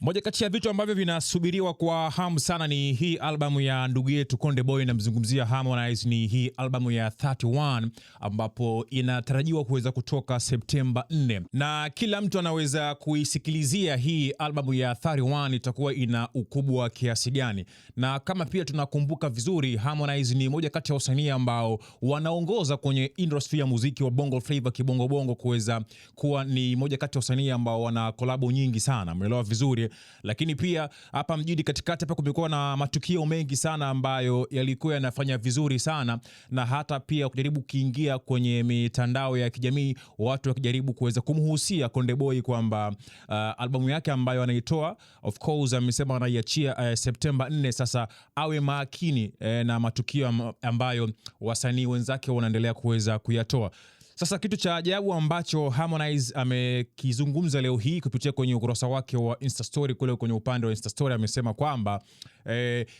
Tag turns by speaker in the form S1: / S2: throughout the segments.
S1: Moja kati ya vitu ambavyo vinasubiriwa kwa hamu sana ni hii albamu ya ndugu yetu Konde Boy, na mzungumzia Harmonize. Ni hii albamu ya 31 ambapo inatarajiwa kuweza kutoka Septemba 4, na kila mtu anaweza kuisikilizia hii albamu ya 31 itakuwa ina ukubwa wa kiasi gani. Na kama pia tunakumbuka vizuri, Harmonize ni moja kati ya wasanii ambao wanaongoza kwenye industry ya muziki wa Bongo Flava, kibongo bongo, kuweza kuwa ni moja kati ya wasanii ambao wana kolabo nyingi sana, umeelewa vizuri. Lakini pia hapa mjini katikati hapa kumekuwa na matukio mengi sana ambayo yalikuwa yanafanya vizuri sana, na hata pia kujaribu kuingia kwenye mitandao ya kijamii, watu wakijaribu kuweza kumhusia Konde Boy kwamba albamu yake ambayo anaitoa, of course amesema anaiachia Septemba 4. Sasa awe makini na matukio ambayo wasanii wenzake wanaendelea kuweza kuyatoa. Sasa kitu cha ajabu ambacho Harmonize amekizungumza leo hii kupitia kwenye ukurasa wake wa Insta story, kule kwenye upande wa Insta story amesema kwamba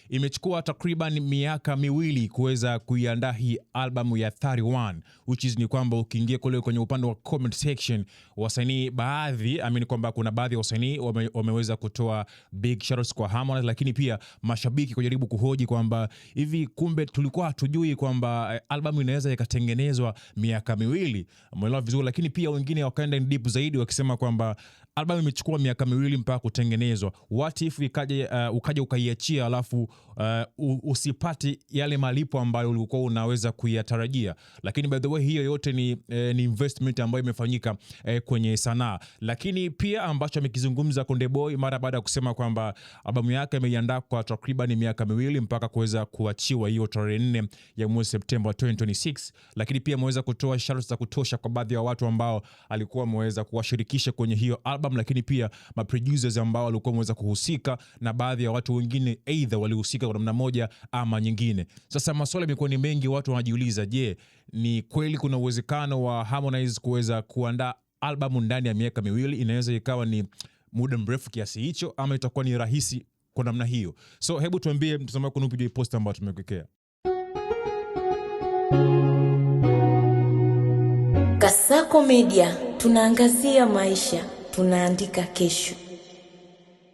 S1: imechukua takriban miaka miwili kuweza kuiandaa hii albamu ya 31, which is ni kwamba ukiingia kule kwenye upande wa comment section, wasanii baadhi, amini kwamba kuna baadhi ya wasanii wameweza kutoa big shoutouts kwa Harmonize, lakini pia mashabiki kujaribu kuhoji kwamba hivi kumbe tulikuwa hatujui kwamba albamu inaweza ikatengenezwa miaka miwili, umeelewa vizuri. Lakini pia wengine wakaenda in deep zaidi wakisema kwamba albamu imechukua miaka miwili mpaka kutengenezwa. What if ukaja ukaiachia alafu usipati yale malipo ambayo ulikuwa unaweza kuyatarajia? Lakini by the way, hiyo yote ni investment ambayo imefanyika kwenye sanaa. Lakini pia ambacho amekizungumza Konde Boy mara baada ya kusema kwamba albamu yake imeiandaa kwa takriban miaka miwili mpaka kuweza kuachiwa hiyo tarehe 4 ya mwezi Septemba 2026. Lakini pia ameweza kutoa shoutouts za kutosha kwa baadhi ya watu ambao alikuwa ameweza kuwashirikisha kwenye hiyo album, lakini pia maproducers ambao walikuwa wameweza kuhusika, na baadhi ya watu wengine either walihusika kwa namna moja ama nyingine. Sasa maswali yamekuwa ni mengi, watu wanajiuliza, je, ni kweli kuna uwezekano wa Harmonize kuweza kuandaa albamu ndani ya miaka miwili? Inaweza ikawa ni muda mrefu kiasi hicho, ama itakuwa ni rahisi kwa namna hiyo? So hebu tuambie mtazamaji kwa nupi post ambayo tumekuwekea.
S2: Kasako Media, tunaangazia maisha, tunaandika kesho.